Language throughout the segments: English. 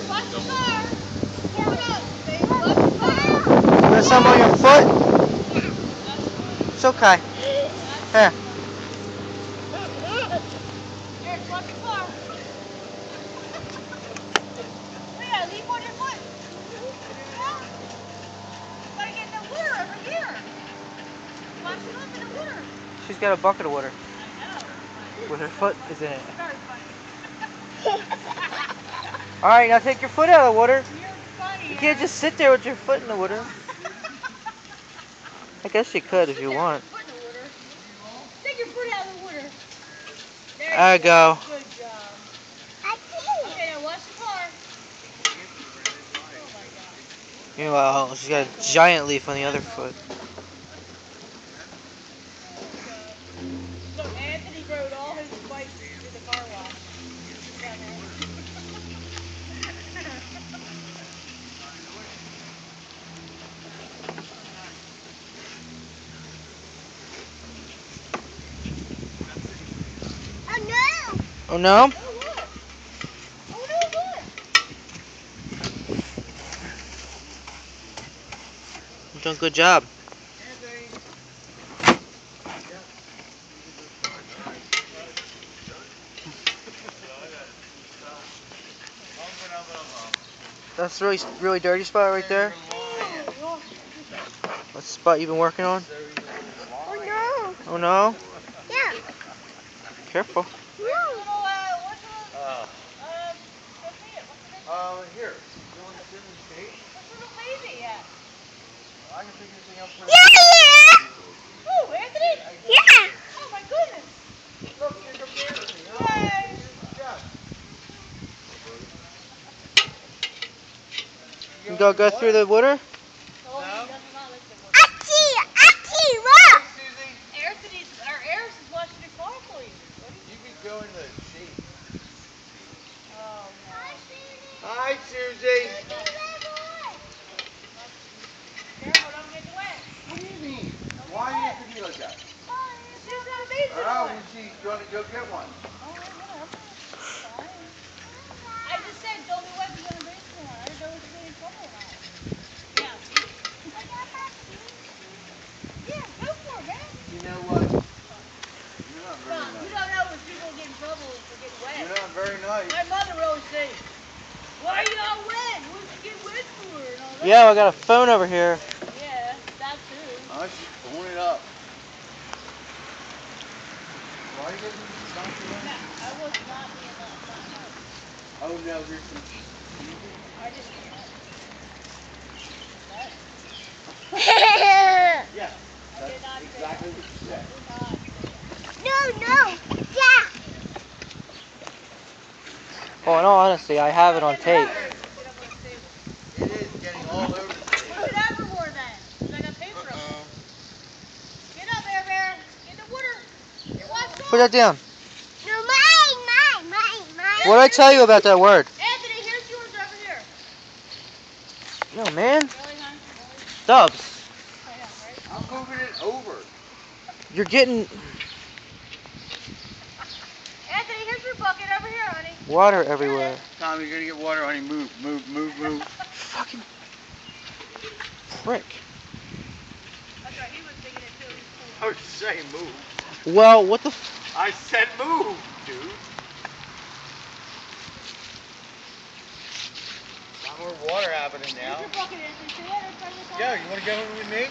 Watch the car. Hold up, baby. Watch the car. You got something on your foot? It's okay. Here. Eric, watch the car. Yeah, leave on your foot. Gotta get in the water over here. Wash it up in the water. She's got a bucket of water. I know. With her foot is in it. Very funny. Alright, now take your foot out of the water. You're funny. You can't just sit there with your foot in the water. I guess you could if you want. Take your foot out of the water. There you go. Good job. Okay, now watch the car. Oh my God. Meanwhile, she's got a giant leaf on the other foot. Look, Anthony rode all his bikes to the car wash. Oh no? Oh, look. Oh, no, look. You're doing a good job. That's a really dirty spot right there. What's the spot you've been working on? Oh no. Oh no? Yeah. Careful. No. Here. What's little baby at? I can pick anything up for Yeah, yeah. Oh, Anthony? Yeah. Oh my goodness. Look, here comes Anthony. Yay. You can go through the water? Oh, he does not like the water. Achie, look. Anthony's, or Eris is washing the car for you. You could go in the shade. Oh, no. Hi, Susie. Careful, don't get wet. What do you mean? Why do you have to be like that? She's got a baby Oh, on. when she's going to go get one. Oh, whatever. Fine. I just said don't be wet because you're going to race one. I didn't know if you were in trouble or not. Yeah. Yeah, go for it, man. You know what? You're not very You nice. don't know if people get in trouble for getting wet. You're not very nice. My mother would always say, why are you all wet? What did you get wet for? And all that. Yeah, I got a phone over here. Yeah, that too. I was just pulling it up. Why are you getting something? No, I was not being not nice. Oh no, there's some. I just did that. Yeah, I did not say exactly what you said. that. No. Yeah. Well, in all honesty, I have it on tape. Get up on the table. It is getting all over the place. Put it evermore then. I got paper up. Get up there, Bear. Get in the water. Watch that. Put that down. No, mine. What did I tell you about that word? Anthony, here's yours over here. No, man. Really, hon? Really? Dubs. I know, right? I'm moving it over. You're getting Anthony, here's your bucket over here, honey. water everywhere. Tom, you're gonna get water, honey. Move. Fucking prick. That's right, he was thinking it too. He's I was saying move. Well, what the I said move, dude. Not more water happening cool. now. Here's your bucket, Anthony. See that? It's right there. Yeah, you wanna go with me?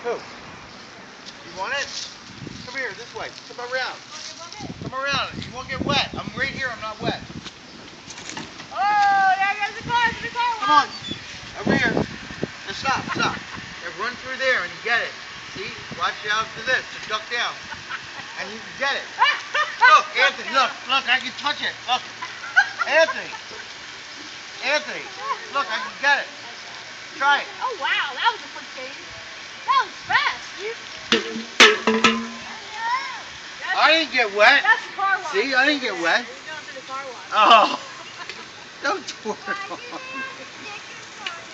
Who? You want it? Come here, this way. Come around. Come around. You won't get wet. I'm right here. I'm not wet. Oh, there goes the car. It's the car. Come on. Over here. Now stop. Now run through there and you get it. See? Watch out for this. Just duck down. And you can get it. Look, Anthony. Look. I can touch it. Look. Anthony. Look, I can get it. Try it. Oh, wow. That was a quick change. That was fast. I didn't get wet. That's the car wash. See, I didn't get wet. You're going to the car wash. Oh. Don't twirl.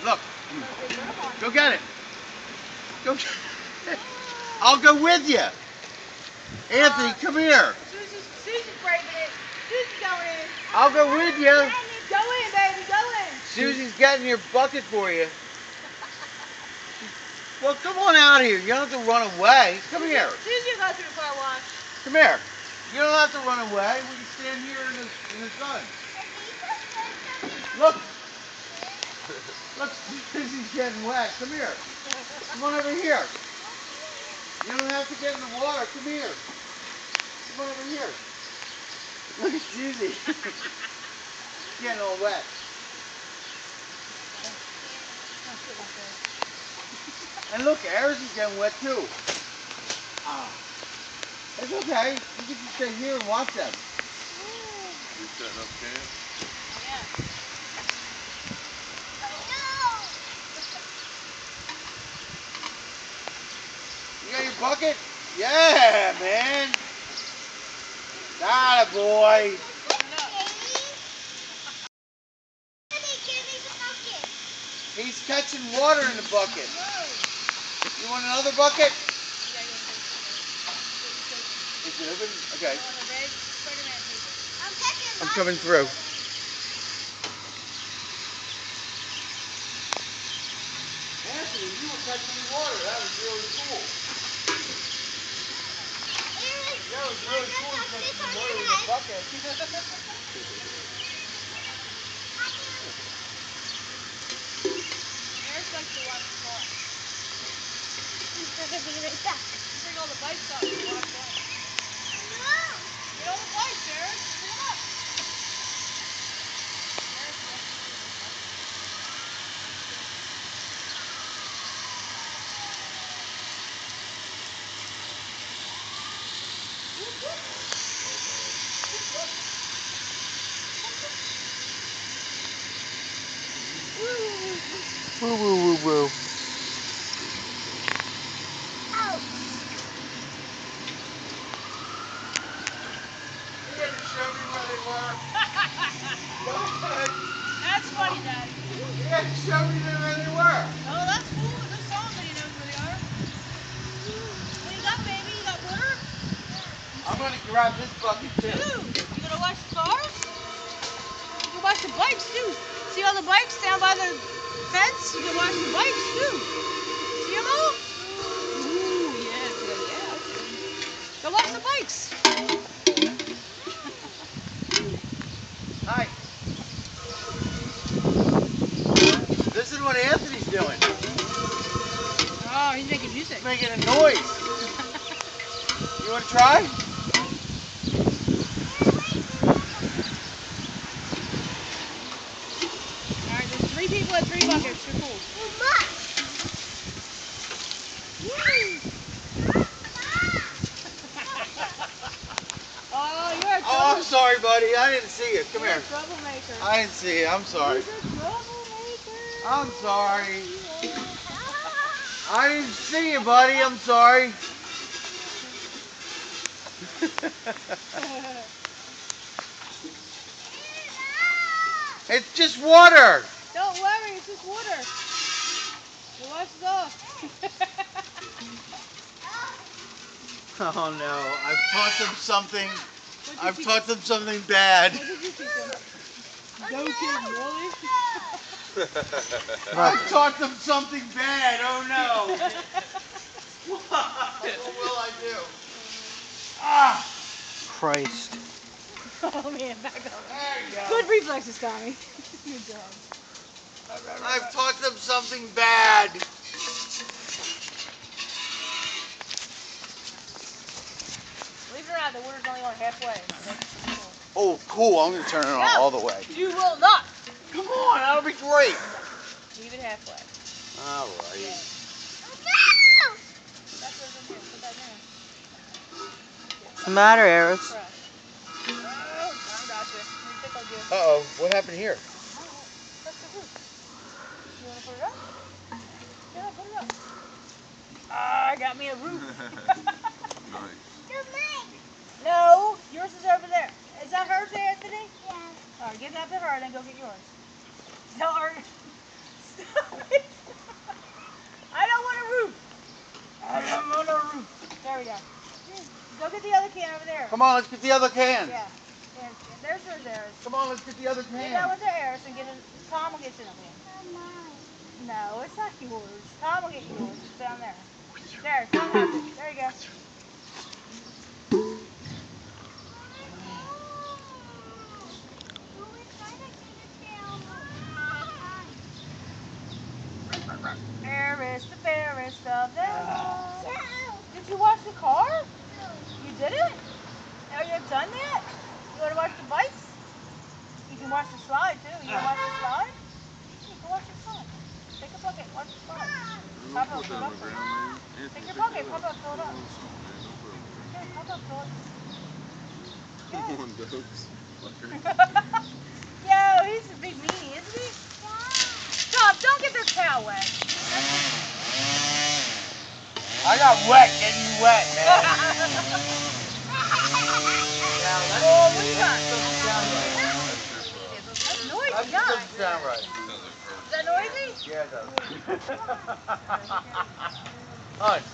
Look. Go get it. Go get it. I'll go with you. Anthony, come here. Susie's breaking it. Susie's going in. I'll go with you. Go in. Susie's getting your bucket for you. Well, come on out here. You don't have to run away. Come here. Susie will go through the car wash. Come here. You don't have to run away. We can stand here in the sun. Look. Look, Susie's getting wet. Come here. Come on over here. You don't have to get in the water. Come here. Come on over here. Look at Susie. Getting all wet. And look, Aris is getting wet too. It's okay. You can just stay here and watch them. You setting up camp? Yeah. You got your bucket? Yeah, man. Got it, boy. He's catching water in the bucket. You want another bucket? Is it open? Okay. I'm coming through. Anthony, you were catching water. That was really cool. That was really cool catching water in the bucket. Eric likes to watch the car. Bring all the bikes up and watch that. Get all the bikes, Eric. Come on. Woo woo woo woo. You had to show me where they were. That's funny, Dad. You had to show me where they were. Oh, that's cool. There's somebody knows where they are. What you got, baby? You got water? I'm going to grab this bucket too. Dude, you gonna watch the cars? You can watch the bikes too. See all the bikes down by the fence? You can watch the bikes too. See them all? Ooh, yeah, yeah. Go watch the bikes. Hi. This is what Anthony's doing. Oh, he's making music. He's making a noise. You want to try? Alright, there's 3 people and 3 buckets. You're cool. Oh, you're a Oh, I'm sorry, buddy. I didn't see it. Come you're here. a troublemaker. I didn't see it. I'm sorry. He's a troublemaker. I'm sorry. I didn't see you, buddy. I'm sorry. It's just water. Don't worry, it's just water. The wash is off. Oh no, I've taught them something. What'd you I've teach- taught them something bad. What did you teach them? No kidding, really? I've taught them something bad. Oh no. What will I do? Ah! Christ. Oh man, back up. There you go. Good reflexes, Tommy. Good job. I've taught them something bad. Leave it around, the water's only on halfway. Oh, cool. I'm going to turn it on all the way. You will not. Come on, that'll be great. Leave it halfway. All right. Yeah. That's what's in here. Put that in What's the matter, Eris? there. Oh, I got you. Let me tickle you. Uh-oh. What happened here? That's the roof. You want to put it up? Yeah, put it up. Ah, I got me a roof. Nice. No, yours is over there. Is that hers there, Anthony? Yeah. All right, give that to her and then go get yours. Tell her. Stop it. I don't want a roof. I don't want a roof. There we go. Go get the other can over there. Come on, let's get the other can. Yeah. There's yours, Eris. Come on, let's get the other Get that can. one to Eris and get a Tom will get you in the van. No, it's not yours. Tom will get yours. It's down there. There, Tom has it. There you go. Fairest, the fairest of them all. Did you wash the car? You didn't? Are you done yet? You want to wash the bikes? You can wash the slide too. You want to wash the slide? You can wash the slide. Take a bucket, wash the slide. Pop up, fill it up. Take your bucket, pop up, fill it up. Okay, pop up, fill it. Come on, Dubs. Yo, he's a big meanie, isn't he? Stop, don't get their cow wet. I got wet getting you wet, man. Oh, what do you got? That's noisy, That guys. doesn't sound right. Is that noisy? Yeah, it does. Hunt.